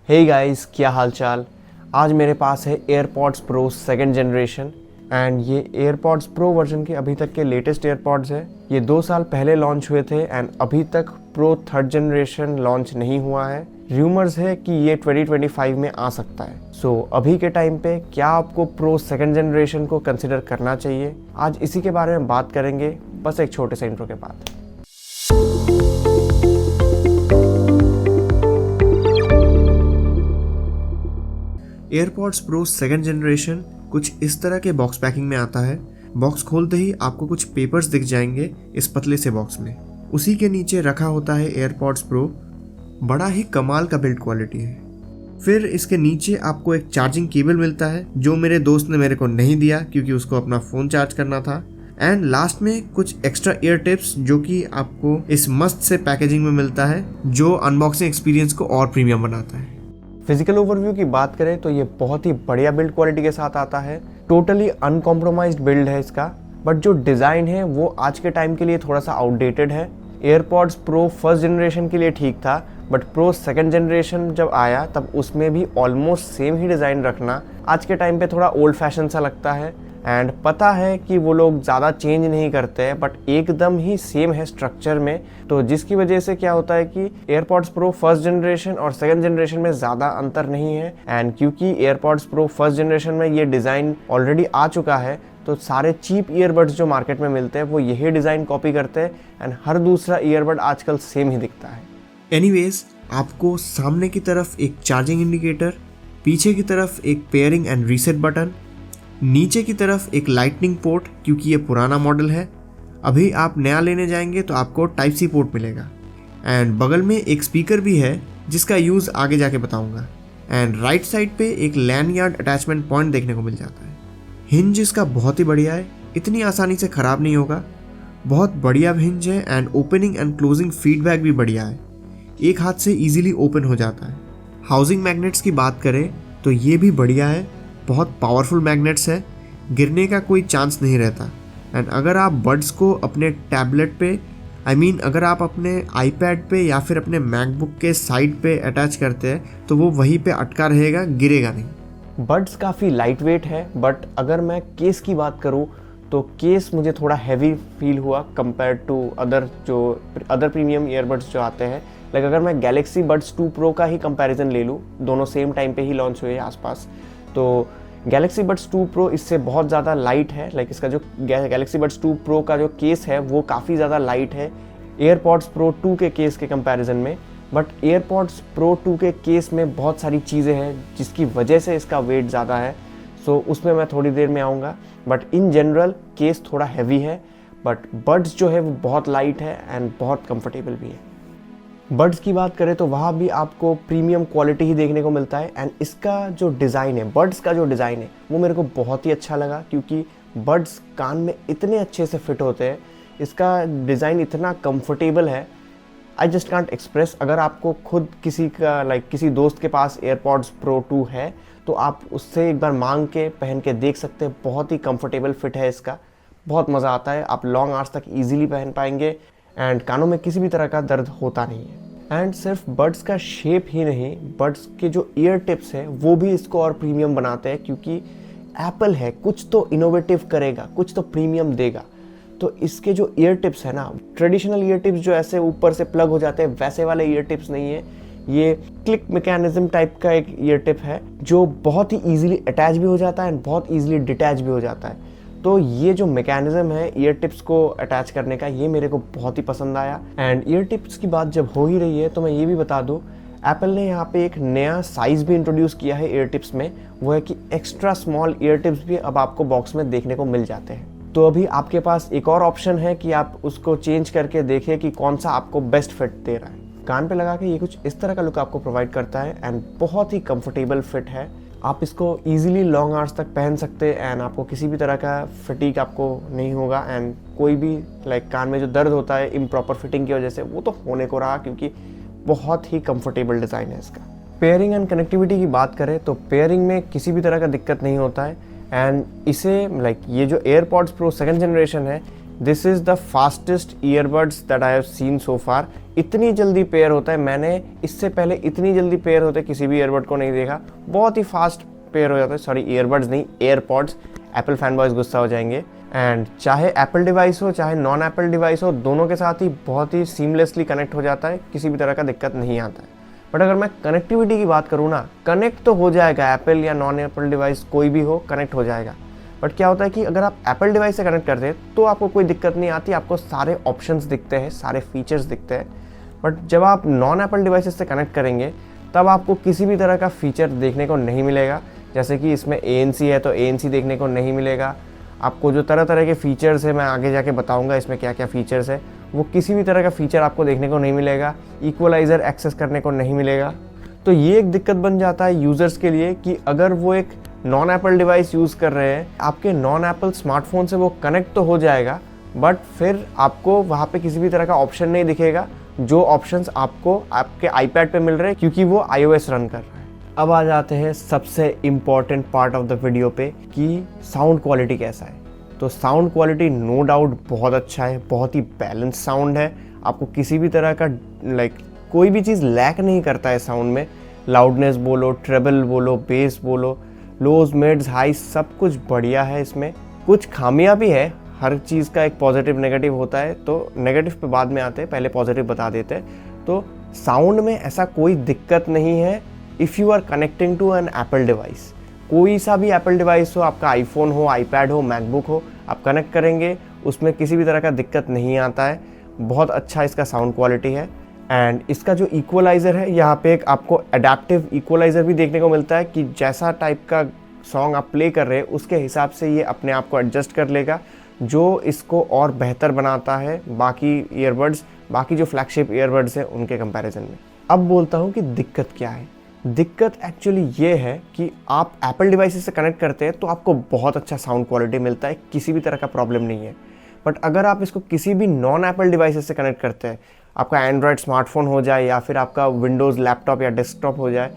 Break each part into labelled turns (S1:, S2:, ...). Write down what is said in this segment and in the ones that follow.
S1: Hey guys, क्या हाल चाल। आज मेरे पास है AirPods Pro second generation and ये एयरपॉड्स प्रो वर्जन के अभी तक के लेटेस्ट एयरपॉड्स है। ये 2 साल पहले लॉन्च हुए थे एंड अभी तक प्रो थर्ड जनरेशन लॉन्च नहीं हुआ है। र्यूमर्स है कि ये 2025 में आ सकता है। सो अभी के टाइम पे क्या आपको प्रो सेकंड जनरेशन को कंसिडर करना चाहिए, आज इसी के बारे में बात करेंगे, बस एक छोटे से इंट्रो के बाद। एयरपॉड्स प्रो सेकंड जनरेशन कुछ इस तरह के बॉक्स पैकिंग में आता है। बॉक्स खोलते ही आपको कुछ पेपर्स दिख जाएंगे इस पतले से बॉक्स में। उसी के नीचे रखा होता है एयरपॉड्स प्रो। बड़ा ही कमाल का बिल्ड क्वालिटी है। फिर इसके नीचे आपको एक चार्जिंग केबल मिलता है जो मेरे दोस्त ने मेरे को नहीं दिया क्योंकि उसको अपना फ़ोन चार्ज करना था। एंड लास्ट में कुछ एक्स्ट्रा ईयर टिप्स जो कि आपको इस मस्त से पैकेजिंग में मिलता है, जो अनबॉक्सिंग एक्सपीरियंस को और प्रीमियम बनाता है। फिजिकल ओवरव्यू की बात करें तो ये बहुत ही बढ़िया बिल्ड क्वालिटी के साथ आता है। टोटली अनकॉम्प्रोमाइज्ड बिल्ड है इसका, बट जो डिज़ाइन है वो आज के टाइम के लिए थोड़ा सा आउटडेटेड है। एयरपॉड्स प्रो फर्स्ट जनरेशन के लिए ठीक था, बट प्रो सेकंड जनरेशन जब आया तब उसमें भी ऑलमोस्ट सेम ही डिज़ाइन रखना आज के टाइम पे थोड़ा ओल्ड फैशन सा लगता है। एंड पता है कि वो लोग ज़्यादा चेंज नहीं करते हैं, बट एकदम ही सेम है स्ट्रक्चर में। तो जिसकी वजह से क्या होता है कि एयरपॉड्स प्रो फर्स्ट जनरेशन और सेकंड जनरेशन में ज़्यादा अंतर नहीं है। एंड क्योंकि एयरपॉड्स प्रो फर्स्ट जनरेशन में ये डिज़ाइन ऑलरेडी आ चुका है, तो सारे चीप ईयरबड्स जो मार्केट में मिलते हैं वो यही डिज़ाइन कॉपी करते हैं एंड हर दूसरा ईयरबड आजकल सेम ही दिखता है। एनीवेज, आपको सामने की तरफ एक चार्जिंग इंडिकेटर, पीछे की तरफ एक पेयरिंग एंड रीसेट बटन, नीचे की तरफ एक लाइटनिंग पोर्ट क्योंकि ये पुराना मॉडल है। अभी आप नया लेने जाएंगे तो आपको टाइप सी पोर्ट मिलेगा। एंड बगल में एक स्पीकर भी है जिसका यूज़ आगे जाके बताऊंगा। एंड राइट साइड पे एक लैंडयार्ड अटैचमेंट पॉइंट देखने को मिल जाता है। हिंज इसका बहुत ही बढ़िया है, इतनी आसानी से ख़राब नहीं होगा। बहुत बढ़िया हिंज है and opening and closing feedback भी बढ़िया है, एक हाथ से ईजिली ओपन हो जाता है। हाउसिंग मैग्नेट्स की बात करें तो ये भी बढ़िया है, बहुत पावरफुल मैग्नेट्स है, गिरने का कोई चांस नहीं रहता। एंड अगर आप बड्स को अपने टैबलेट पे अगर आप अपने आईपैड पे या फिर अपने मैकबुक के साइड पे अटैच करते हैं तो वो वहीं पे अटका रहेगा, गिरेगा नहीं। बड्स काफ़ी लाइट वेट है, बट अगर मैं केस की बात करूँ तो केस मुझे थोड़ा हैवी फील हुआ compare to other premium earbuds जो आते हैं। लाइक अगर मैं गैलेक्सी बड्स 2 प्रो का ही कंपैरिजन ले लूँ, दोनों सेम टाइम पे ही लॉन्च हुए आसपास, तो गैलेक्सी बड्स 2 प्रो इससे बहुत ज़्यादा लाइट है। लाइक इसका जो गैलेक्सी बड्स 2 प्रो का जो केस है वो काफ़ी ज़्यादा लाइट है एयरपॉड्स प्रो 2 के केस के कंपैरिजन में। बट एयरपॉड्स प्रो 2 के केस में बहुत सारी चीज़ें हैं जिसकी वजह से इसका वेट ज़्यादा है। सो उसमें मैं थोड़ी देर में आऊँगा। बट इन जनरल केस थोड़ा हैवी है, बट बड्स जो है वो बहुत लाइट है एंड बहुत कंफर्टेबल भी है। बड्स की बात करें तो वहाँ भी आपको प्रीमियम क्वालिटी ही देखने को मिलता है। एंड इसका जो डिज़ाइन है, बड्स का जो डिज़ाइन है वो मेरे को बहुत ही अच्छा लगा क्योंकि बड्स कान में इतने अच्छे से फिट होते हैं। इसका डिज़ाइन इतना कंफर्टेबल है, आई जस्ट कांट एक्सप्रेस। अगर आपको खुद किसी दोस्त के पास एयरपॉड्स प्रो 2 है तो आप उससे एक बार मांग के पहन के देख सकते हैं। बहुत ही कंफर्टेबल फिट है इसका, बहुत मज़ा आता है। आप लॉन्ग आवर्स तक ईजिली पहन पाएंगे एंड कानों में किसी भी तरह का दर्द होता नहीं है। एंड सिर्फ बड्स का शेप ही नहीं, बड्स के जो ईयर टिप्स हैं वो भी इसको और प्रीमियम बनाते हैं क्योंकि एप्पल है, कुछ तो इनोवेटिव करेगा, कुछ तो प्रीमियम देगा। तो इसके जो ईयर टिप्स है ना, ट्रेडिशनल ईयर टिप्स जो ऐसे ऊपर से प्लग हो जाते हैं वैसे वाले ईयर टिप्स नहीं है। ये क्लिक मैकेनिज्म टाइप का एक ईयर टिप है जो बहुत ही ईजिली अटैच भी हो जाता है एंड बहुत ईजिली डिटैच भी हो जाता है। तो ये जो मैकेनिज्म है ईयर टिप्स को अटैच करने का, ये मेरे को बहुत ही पसंद आया। एंड ईयर टिप्स की बात जब हो ही रही है तो मैं ये भी बता दूं, एप्पल ने यहाँ पे एक नया साइज़ भी इंट्रोड्यूस किया है ईयर टिप्स में। वो है कि एक्स्ट्रा स्मॉल ईयर टिप्स भी अब आपको बॉक्स में देखने को मिल जाते हैं। तो अभी आपके पास एक और ऑप्शन है कि आप उसको चेंज करके देखें कि कौन सा आपको बेस्ट फिट दे रहा है। कान पे लगा के ये कुछ इस तरह का लुक आपको प्रोवाइड करता है एंड बहुत ही कंफर्टेबल फिट है। आप इसको ईजिली लॉन्ग आवर्स तक पहन सकते हैं एंड आपको किसी भी तरह का फटीग आपको नहीं होगा। एंड कोई भी कान में जो दर्द होता है इम्प्रॉपर फिटिंग की वजह से वो तो होने को रहा क्योंकि बहुत ही कंफर्टेबल डिज़ाइन है इसका। पेयरिंग एंड कनेक्टिविटी की बात करें तो पेयरिंग में किसी भी तरह का दिक्कत नहीं होता है। एंड इसे ये जो एयरपॉड्स प्रो सेकंड जनरेशन है
S2: this is the fastest earbuds that I have seen so far. इतनी जल्दी पेयर होता है, मैंने इससे पहले इतनी जल्दी पेयर होते किसी भी ईयरबड को नहीं देखा। बहुत ही फास्ट पेयर हो जाता है। सॉरी, ईयरबड्स नहीं, एयरपॉड्स। एप्पल फैन बॉयज गुस्सा हो जाएंगे। एंड चाहे एप्पल डिवाइस हो चाहे नॉन एप्पल डिवाइस हो, दोनों के साथ ही बहुत ही सीमलेसली कनेक्ट हो जाता है, किसी भी तरह का दिक्कत नहीं आता है। बट अगर मैं कनेक्टिविटी की बात करूँ ना, कनेक्ट तो हो जाएगा, एप्पल या नॉन एप्पल डिवाइस कोई भी हो कनेक्ट हो जाएगा। बट क्या होता है कि अगर आप एप्पल डिवाइस से कनेक्ट करते हैं तो आपको कोई दिक्कत नहीं आती, आपको सारे ऑप्शंस दिखते हैं, सारे फीचर्स दिखते हैं। बट जब आप नॉन एप्पल डिवाइसेस से कनेक्ट करेंगे तब आपको किसी भी तरह का फीचर देखने को नहीं मिलेगा। जैसे कि इसमें ANC है तो ANC देखने को नहीं मिलेगा। आपको जो तरह तरह के फीचर्स है, मैं आगे जाके बताऊंगा इसमें क्या क्या फीचर्स है, वो किसी भी तरह का फीचर आपको देखने को नहीं मिलेगा। इक्वलाइज़र एक्सेस करने को नहीं मिलेगा। तो ये एक दिक्कत बन जाता है यूज़र्स के लिए कि अगर वो एक नॉन एप्पल डिवाइस यूज़ कर रहे हैं, आपके नॉन एप्पल स्मार्टफोन से वो कनेक्ट तो हो जाएगा, बट फिर आपको वहाँ पे किसी भी तरह का ऑप्शन नहीं दिखेगा जो ऑप्शंस आपको आपके आईपैड पे मिल रहे हैं, क्योंकि वो iOS रन कर रहा है। अब आ जाते हैं सबसे important part of the video पे कि साउंड क्वालिटी कैसा है। तो साउंड क्वालिटी नो डाउट बहुत अच्छा है, बहुत ही बैलेंस साउंड है। आपको किसी भी तरह का कोई भी चीज़ लैक नहीं करता है साउंड में। लाउडनेस बोलो, ट्रेबल बोलो, बेस बोलो, लोज, मिड्स, हाई, सब कुछ बढ़िया है। इसमें कुछ खामियां भी है, हर चीज़ का एक पॉजिटिव नेगेटिव होता है, तो नेगेटिव पे बाद में आते हैं, पहले पॉजिटिव बता देते हैं। तो साउंड में ऐसा कोई दिक्कत नहीं है if you are connecting to an Apple device. कोई सा भी एप्पल डिवाइस हो, आपका आईफोन हो, आईपैड हो, मैकबुक हो, आप कनेक्ट करेंगे उसमें किसी भी तरह का दिक्कत नहीं आता है। बहुत अच्छा इसका साउंड क्वालिटी है। एंड इसका जो इक्वलाइज़र है, यहाँ पे एक आपको एडेप्टिव इक्वलाइज़र भी देखने को मिलता है कि जैसा टाइप का सॉन्ग आप प्ले कर रहे हैं उसके हिसाब से ये अपने आप को एडजस्ट कर लेगा, जो इसको और बेहतर बनाता है बाकी ईयरबड्स, बाकी जो फ्लैगशिप ईयरबड्स हैं उनके कंपैरिजन में। अब बोलता हूँ कि दिक्कत क्या है। दिक्कत एक्चुअली ये है कि आप एप्पल डिवाइसेस से कनेक्ट करते हैं तो आपको बहुत अच्छा साउंड क्वालिटी मिलता है, किसी भी तरह का प्रॉब्लम नहीं है। बट अगर आप इसको किसी भी नॉन एप्पल डिवाइसेस से कनेक्ट करते हैं, आपका एंड्रॉयड स्मार्टफोन हो जाए या फिर आपका विंडोज़ लैपटॉप या डेस्कटॉप हो जाए,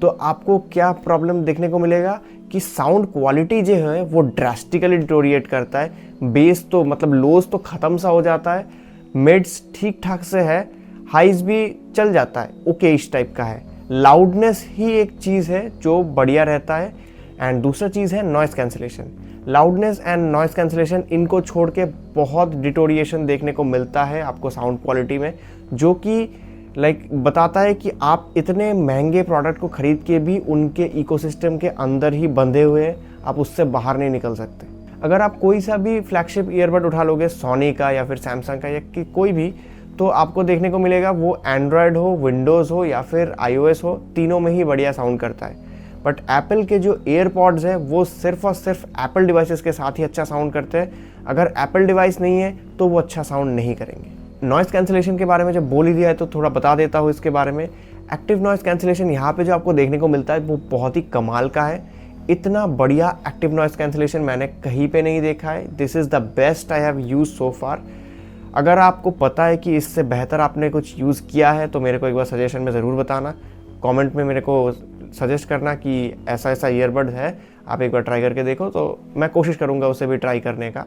S2: तो आपको क्या प्रॉब्लम देखने को मिलेगा कि साउंड क्वालिटी जो है वो ड्रास्टिकली डिटोरिएट करता है। बेस तो मतलब लोज तो ख़त्म सा हो जाता है, मिड्स ठीक ठाक से है, हाइज भी चल जाता है, ओके इस टाइप का है। लाउडनेस ही एक चीज़ है जो बढ़िया रहता है। एंड दूसरा चीज़ है noise cancellation. Loudness and noise cancellation, इनको छोड़ के बहुत डिटोरिएशन देखने को मिलता है आपको साउंड क्वालिटी में, जो कि बताता है कि आप इतने महंगे प्रोडक्ट को ख़रीद के भी उनके इकोसिस्टम के अंदर ही बंधे हुए हैं, आप उससे बाहर नहीं निकल सकते। अगर आप कोई सा भी फ्लैगशिप ईयरबड उठा लोगे, सोनी का या फिर सैमसंग का या कोई भी, तो आपको देखने को मिलेगा वो एंड्रॉयड हो, विंडोज़ हो या फिर iOS हो, तीनों में ही बढ़िया साउंड करता है। बट एप्पल के जो एयरपॉड्स हैं वो सिर्फ और सिर्फ एप्पल डिवाइसेस के साथ ही अच्छा साउंड करते हैं। अगर एप्पल डिवाइस नहीं है तो वो अच्छा साउंड नहीं करेंगे। नॉइज़ कैंसिलेशन के बारे में जब बोल ही दिया है तो थोड़ा बता देता हूँ इसके बारे में। एक्टिव नॉइज़ कैंसिलेशन यहाँ पे जो आपको देखने को मिलता है वो बहुत ही कमाल का है। इतना बढ़िया एक्टिव नॉइज़ कैंसिलेशन मैंने कहीं पे नहीं देखा है। This is the best I have use so far. अगर आपको पता है कि इससे बेहतर आपने कुछ यूज़ किया है तो मेरे को एक बार सजेशन में ज़रूर बताना, कमेंट में मेरे को सजेस्ट करना कि ऐसा ऐसा ईयरबड है, आप एक बार ट्राई करके देखो, तो मैं कोशिश करूँगा उसे भी ट्राई करने का।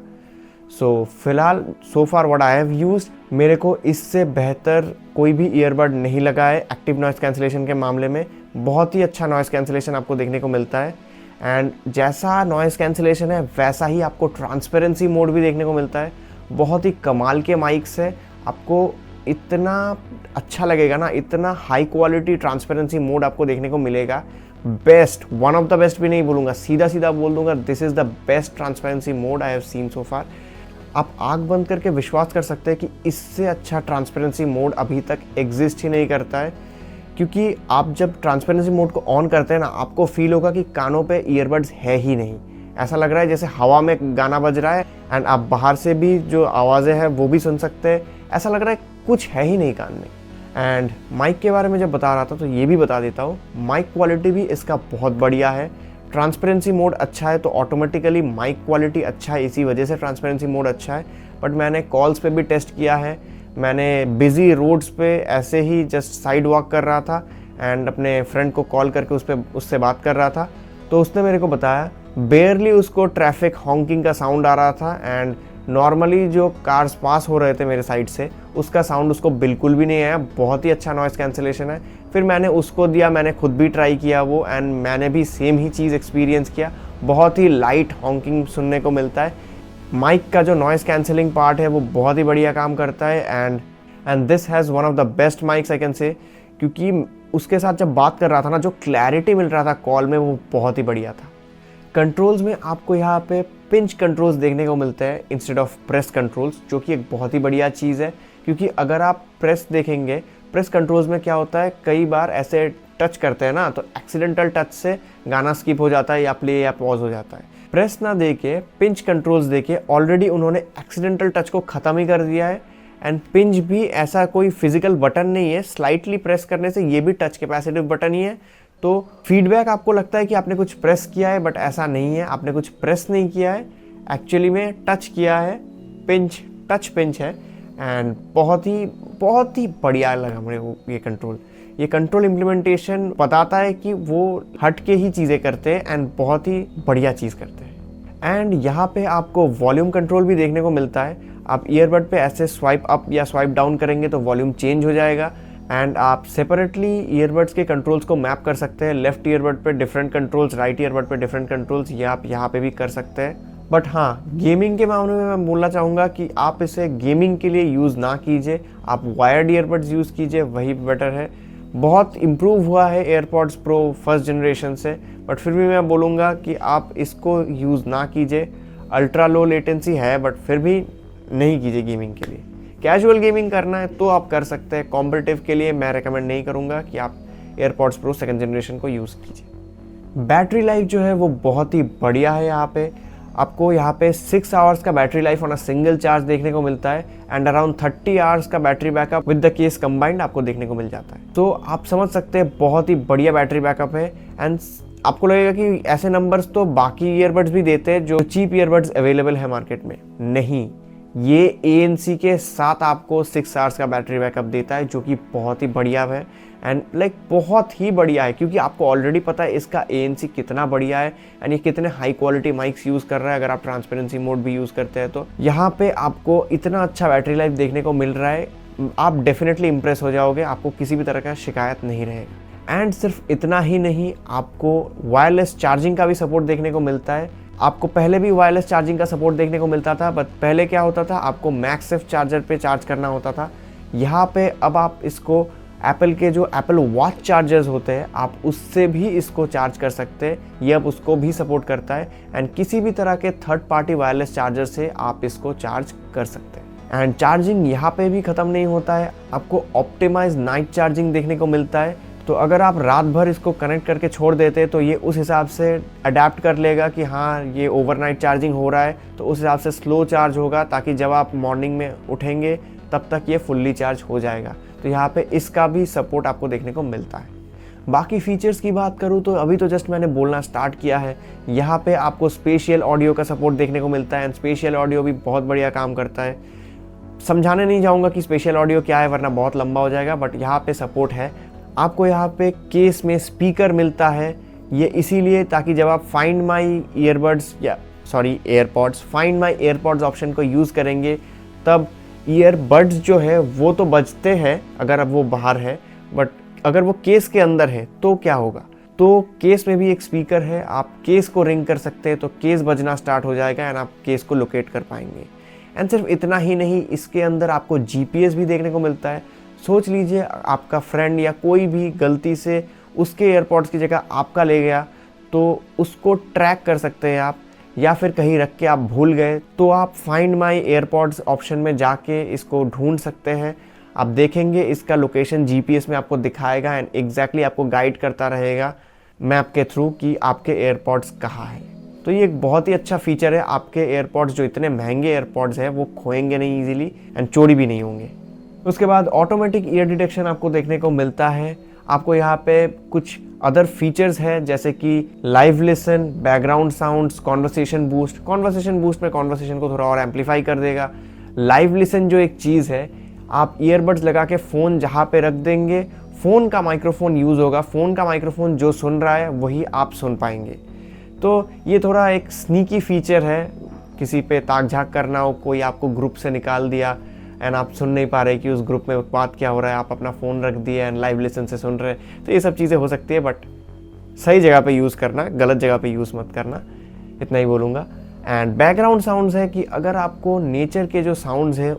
S2: सो फिलहाल सो फार व्हाट आई हैव यूज्ड, मेरे को इससे बेहतर कोई भी ईयरबड नहीं लगा है एक्टिव नॉइज़ कैंसिलेशन के मामले में। बहुत ही अच्छा नॉइज़ कैंसिलेशन आपको देखने को मिलता है। एंड जैसा नॉइज़ कैंसिलेशन है वैसा ही आपको ट्रांसपेरेंसी मोड भी देखने को मिलता है। बहुत ही कमाल के माइक्स है, आपको इतना अच्छा लगेगा ना, इतना हाई क्वालिटी ट्रांसपेरेंसी मोड आपको देखने को मिलेगा। Best, one of the best भी नहीं बोलूँगा, सीधा सीधा बोल दूंगा, this is the best transparency mode I have seen so far. आप आँख बंद करके विश्वास कर सकते हैं कि इससे अच्छा ट्रांसपेरेंसी मोड अभी तक एग्जिस्ट ही नहीं करता है। क्योंकि आप जब ट्रांसपेरेंसी मोड को ऑन करते हैं ना, आपको फील होगा कि कानों पे ईयरबड्स है ही नहीं। ऐसा लग रहा है जैसे हवा में गाना बज रहा है एंड आप बाहर से भी जो आवाज़ें हैं वो भी सुन सकते हैं। ऐसा लग रहा है कुछ है ही नहीं कान में। एंड माइक के बारे में जब बता रहा था तो ये भी बता देता हूँ, माइक क्वालिटी भी इसका बहुत बढ़िया है। ट्रांसपेरेंसी मोड अच्छा है तो ऑटोमेटिकली माइक क्वालिटी अच्छा है, इसी वजह से ट्रांसपेरेंसी मोड अच्छा है। बट मैंने कॉल्स पे भी टेस्ट किया है, मैंने बिजी रोड्स पे ऐसे ही जस्ट साइड वॉक कर रहा था एंड अपने फ्रेंड को कॉल करके उससे बात कर रहा था, तो उसने मेरे को बताया बेयरली उसको ट्रैफिक हॉन्किंग का साउंड आ रहा था एंड नॉर्मली जो कार्स पास हो रहे थे मेरे साइड से उसका साउंड उसको बिल्कुल भी नहीं आया, बहुत ही अच्छा नॉइस कैंसिलेशन है। फिर मैंने उसको दिया, मैंने खुद भी ट्राई किया वो, एंड मैंने भी सेम ही चीज़ एक्सपीरियंस किया। बहुत ही लाइट हॉन्किंग सुनने को मिलता है। माइक का जो नॉइस कैंसिलिंग पार्ट है वो बहुत ही बढ़िया काम करता है, and this has one of the best mics I can say, क्योंकि उसके साथ जब बात कर रहा था ना, जो क्लैरिटी मिल रहा था कॉल में वो बहुत ही बढ़िया था। कंट्रोल्स में आपको यहाँ पे पिंच कंट्रोल्स देखने को मिलते हैं इंस्टेड ऑफ प्रेस कंट्रोल्स, जो कि एक बहुत ही बढ़िया चीज़ है, क्योंकि अगर आप प्रेस देखेंगे, प्रेस कंट्रोल्स में क्या होता है, कई बार ऐसे टच करते हैं ना, तो एक्सीडेंटल टच से गाना स्किप हो जाता है या प्ले या पॉज हो जाता है। प्रेस ना देके पिंच कंट्रोल्स देके ऑलरेडी उन्होंने एक्सीडेंटल टच को ख़त्म ही कर दिया है। एंड पिंच भी ऐसा कोई फिजिकल बटन नहीं है, स्लाइटली प्रेस करने से ये भी टच कैपेसिटिव बटन ही है। तो फीडबैक आपको लगता है कि आपने कुछ प्रेस किया है, बट ऐसा नहीं है, आपने कुछ प्रेस नहीं किया है, एक्चुअली में टच किया है। पिंच टच पिंच है, एंड बहुत ही बढ़िया लगा मुझे वो ये कंट्रोल इम्प्लीमेंटेशन बताता है कि वो हट के ही चीज़ें करते हैं एंड बहुत ही बढ़िया चीज़ करते हैं। एंड यहाँ पे आपको वॉल्यूम कंट्रोल भी देखने को मिलता है। आप ईयरबड पे ऐसे स्वाइप अप या स्वाइप डाउन करेंगे तो वॉल्यूम चेंज हो जाएगा, एंड आप सेपरेटली ईयरबड्स के कंट्रोल्स को मैप कर सकते हैं। लेफ्ट ईयरबड पे डिफरेंट कंट्रोल्स, राइट ईयरबड पे डिफरेंट कंट्रोल्स, ये आप यहाँ पे भी कर सकते हैं। बट हाँ, गेमिंग के मामले में मैं बोलना चाहूँगा कि आप इसे गेमिंग के लिए यूज़ ना कीजिए, आप वायर्ड ईयरबड्स यूज़ कीजिए, वही बेटर है। बहुत इम्प्रूव हुआ है एयरपॉड्स प्रो फर्स्ट जनरेशन से, बट फिर भी मैं बोलूँगा कि आप इसको यूज़ ना कीजिए। अल्ट्रा लो लेटेंसी है, बट फिर भी नहीं कीजिए गेमिंग के लिए। कैजुअल गेमिंग करना है तो आप कर सकते हैं, कॉम्पिटिटिव के लिए मैं रेकमेंड नहीं करूँगा कि आप एयरपॉड्स प्रो सेकंड जनरेशन को यूज़ कीजिए। बैटरी लाइफ जो है वो बहुत ही बढ़िया है। आपको यहाँ पे 6 आवर्स का battery life on a single charge देखने को मिलता है, एंड अराउंड 30 आवर्स का battery backup with the case combined आपको देखने को मिल जाता है। तो आप समझ सकते हैं बहुत ही बढ़िया बैटरी बैकअप है। एंड आपको लगेगा कि ऐसे नंबर्स तो बाकी ईयरबड्स भी देते हैं जो चीप ईयरबड्स अवेलेबल है मार्केट में। नहीं, ये ANC के साथ आपको 6 आवर्स का बैटरी बैकअप देता है, जो कि बहुत ही बढ़िया है। एंड बहुत ही बढ़िया है, क्योंकि आपको ऑलरेडी पता है इसका ANC कितना बढ़िया है एंड ये कितने हाई क्वालिटी माइक्स यूज़ कर रहा है। अगर आप ट्रांसपेरेंसी मोड भी यूज़ करते हैं तो यहाँ पे आपको इतना अच्छा बैटरी लाइफ देखने को मिल रहा है, आप डेफिनेटली इंप्रेस हो जाओगे, आपको किसी भी तरह का शिकायत नहीं रहेगा। एंड सिर्फ इतना ही नहीं, आपको वायरलेस चार्जिंग का भी सपोर्ट देखने को मिलता है। आपको पहले भी वायरलेस चार्जिंग का सपोर्ट देखने को मिलता था, बट पहले क्या होता था, आपको मैक्सेफ चार्जर पे चार्ज करना होता था। यहाँ पे अब आप इसको एप्पल के जो एप्पल वॉच चार्जर्स होते हैं, आप उससे भी इसको चार्ज कर सकते हैं। ये अब उसको भी सपोर्ट करता है, एंड किसी भी तरह के थर्ड पार्टी वायरलेस चार्जर से आप इसको चार्ज कर सकते हैं। एंड चार्जिंग यहाँ पे भी ख़त्म नहीं होता है, आपको ऑप्टिमाइज नाइट चार्जिंग देखने को मिलता है। तो अगर आप रात भर इसको कनेक्ट करके छोड़ देते तो ये उस हिसाब से अडेप्ट कर लेगा कि हाँ ये ओवरनाइट चार्जिंग हो रहा है, तो उस हिसाब से स्लो चार्ज होगा, ताकि जब आप मॉर्निंग में उठेंगे तब तक ये फुल्ली चार्ज हो जाएगा। तो यहाँ पे इसका भी सपोर्ट आपको देखने को मिलता है। बाकी फीचर्स की बात करूँ तो अभी तो जस्ट मैंने बोलना स्टार्ट किया है। यहाँ पे आपको स्पेशियल ऑडियो का सपोर्ट देखने को मिलता है, एंड स्पेशियल ऑडियो भी बहुत बढ़िया काम करता है। समझाने नहीं जाऊँगा कि स्पेशियल ऑडियो क्या है, वरना बहुत लंबा हो जाएगा, बट यहाँ पे सपोर्ट है। आपको यहाँ पे केस में स्पीकर मिलता है, ये इसीलिए ताकि जब आप find my AirPods find my AirPods option को यूज़ करेंगे, तब ईयरबड्स जो है वो तो बजते हैं अगर अब वो बाहर है, बट अगर वो केस के अंदर है तो क्या होगा। तो केस में भी एक स्पीकर है, आप केस को रिंग कर सकते हैं तो केस बजना स्टार्ट हो जाएगा एंड आप केस को लोकेट कर पाएंगे। एंड सिर्फ इतना ही नहीं, इसके अंदर आपको GPS भी देखने को मिलता है। सोच लीजिए आपका फ्रेंड या कोई भी गलती से उसके एयरपॉड्स की जगह आपका ले गया, तो उसको ट्रैक कर सकते हैं आप, या फिर कहीं रख के आप भूल गए तो आप फाइंड माई एयरपॉड्स ऑप्शन में जाके इसको ढूंढ सकते हैं। आप देखेंगे इसका लोकेशन GPS में आपको दिखाएगा एंड एग्जैक्टली आपको गाइड करता रहेगा मैप के थ्रू कि आपके एयरपॉड्स कहाँ हैं। तो ये एक बहुत ही अच्छा फीचर है। आपके एयरपॉड्स जो इतने महंगे एयरपॉड्स हैं वो खोएंगे नहीं ईजिली एंड चोरी भी नहीं होंगे। उसके बाद ऑटोमेटिक ईयर डिटेक्शन आपको देखने को मिलता है। आपको यहाँ पे कुछ अदर फीचर्स है जैसे कि live listen, background sounds, conversation boost में कॉन्वर्सेशन को थोड़ा और एम्पलीफाई कर देगा। लाइव लिसन जो एक चीज़ है, आप ईयरबड्स लगा के फ़ोन जहाँ पे रख देंगे, फ़ोन का माइक्रोफोन यूज़ होगा, फ़ोन का माइक्रोफोन जो सुन रहा है वही आप सुन पाएंगे। तो ये थोड़ा एक स्नीकी फीचर है किसी पे ताक झाक करना हो, कोई आपको ग्रुप से निकाल दिया एंड आप सुन नहीं पा रहे कि उस ग्रुप में बात क्या हो रहा है, आप अपना फ़ोन रख दिए एंड लाइव लिसन से सुन रहे, तो ये सब चीज़ें हो सकती है। बट सही जगह पे यूज़ करना, गलत जगह पे यूज़ मत करना, इतना ही बोलूँगा। एंड बैकग्राउंड साउंड्स है कि अगर आपको नेचर के जो साउंड्स हैं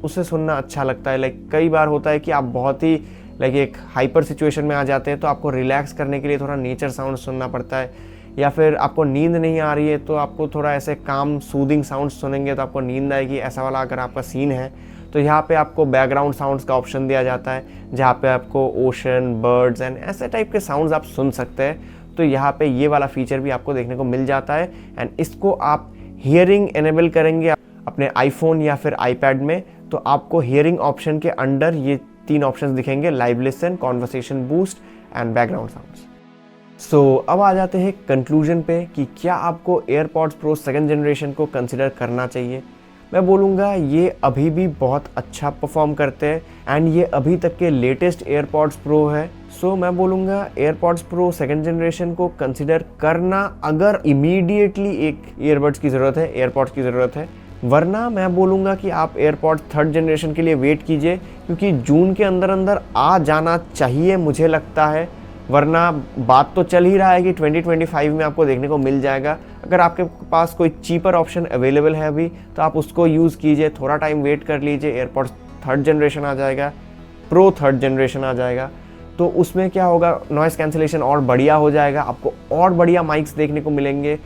S2: उसे सुनना अच्छा लगता है, लाइक कई बार होता है कि आप बहुत ही लाइक एक हाइपर सिचुएशन में आ जाते हैं, तो आपको रिलैक्स करने के लिए थोड़ा नेचर साउंड सुनना पड़ता है, या फिर आपको नींद नहीं आ रही है तो आपको थोड़ा ऐसे काम सूदिंग साउंड सुनेंगे तो आपको नींद आएगी, ऐसा वाला अगर आपका सीन है तो यहाँ पे आपको बैकग्राउंड साउंड्स का ऑप्शन दिया जाता है, जहाँ पे आपको ओशन, बर्ड्स एंड ऐसे टाइप के साउंड्स आप सुन सकते हैं। तो यहाँ पे ये वाला फीचर भी आपको देखने को मिल जाता है एंड इसको आप हियरिंग एनेबल करेंगे अपने आईफोन या फिर आईपैड में, तो आपको हियरिंग ऑप्शन के अंडर ये 3 ऑप्शंस दिखेंगे, live listen, conversation boost and background sounds. So अब आ जाते हैं कंक्लूजन पे कि क्या आपको एयरपॉड्स प्रो 2nd जनरेशन को कंसिडर करना चाहिए। मैं बोलूँगा ये अभी भी बहुत अच्छा परफॉर्म करते हैं एंड ये अभी तक के लेटेस्ट एयरपॉड्स प्रो है। सो मैं बोलूँगा एयरपॉड्स प्रो 2nd जनरेशन को कंसिडर करना अगर इमीडिएटली एक ईयरबड्स की ज़रूरत है, एयरपॉड्स की ज़रूरत है, वरना मैं बोलूँगा कि आप एयरपॉड्स 3rd जनरेशन के लिए वेट कीजिए, क्योंकि जून के अंदर अंदर आ जाना चाहिए मुझे लगता है, वरना बात तो चल ही रहा है कि 2025 में आपको देखने को मिल जाएगा। अगर आपके पास कोई चीपर ऑप्शन अवेलेबल है अभी तो आप उसको यूज़ कीजिए, थोड़ा टाइम वेट कर लीजिए, एयरपॉड्स 3rd जनरेशन आ जाएगा, प्रो 3rd जनरेशन आ जाएगा, तो उसमें क्या होगा, नॉइज़ कैंसिलेशन और बढ़िया हो जाएगा, आपको और बढ़िया माइक्स देखने को मिलेंगे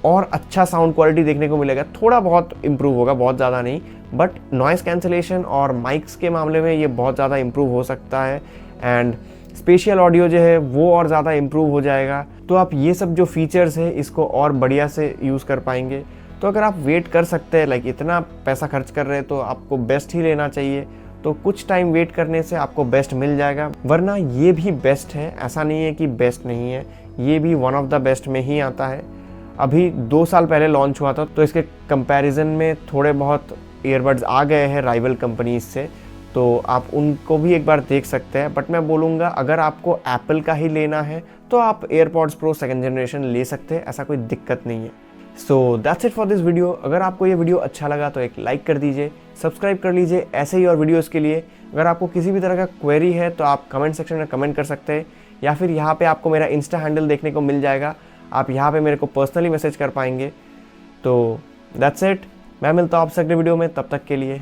S2: और अच्छा साउंड क्वालिटी देखने को मिलेगा, थोड़ा बहुत इम्प्रूव होगा, बहुत ज़्यादा नहीं, बट नॉइज़ कैंसिलेशन और माइक्स के मामले में ये बहुत ज़्यादा इम्प्रूव हो सकता है एंड स्पेशियल ऑडियो जो है वो और ज़्यादा इम्प्रूव हो जाएगा। तो आप ये सब जो फीचर्स है इसको और बढ़िया से यूज़ कर पाएंगे। तो अगर आप वेट कर सकते हैं, लाइक इतना पैसा खर्च कर रहे हैं तो आपको बेस्ट ही लेना चाहिए, तो कुछ टाइम वेट करने से आपको बेस्ट मिल जाएगा, वरना ये भी बेस्ट है, ऐसा नहीं है कि बेस्ट नहीं है, ये भी वन ऑफ द बेस्ट में ही आता है। अभी 2 साल पहले लॉन्च हुआ था तो इसके कंपैरिजन में थोड़े बहुत ईयरबड्स आ गए हैं राइवल कंपनीज से, तो आप उनको भी एक बार देख सकते हैं। बट मैं बोलूँगा अगर आपको एप्पल का ही लेना है तो आप एयरपॉड्स प्रो 2nd जनरेशन ले सकते हैं, ऐसा कोई दिक्कत नहीं है। So that's it for this video. अगर आपको ये वीडियो अच्छा लगा तो एक लाइक कर दीजिए, सब्सक्राइब कर लीजिए ऐसे ही और वीडियोस के लिए। अगर आपको किसी भी तरह का क्वेरी है तो आप कमेंट सेक्शन में कमेंट कर सकते हैं, या फिर यहाँ पे आपको मेरा इंस्टा हैंडल देखने को मिल जाएगा, आप यहाँ पे मेरे को पर्सनली मैसेज कर पाएंगे। तो दैट्स इट, मैं मिलता हूँ आपसे अगले वीडियो में, तब तक के लिए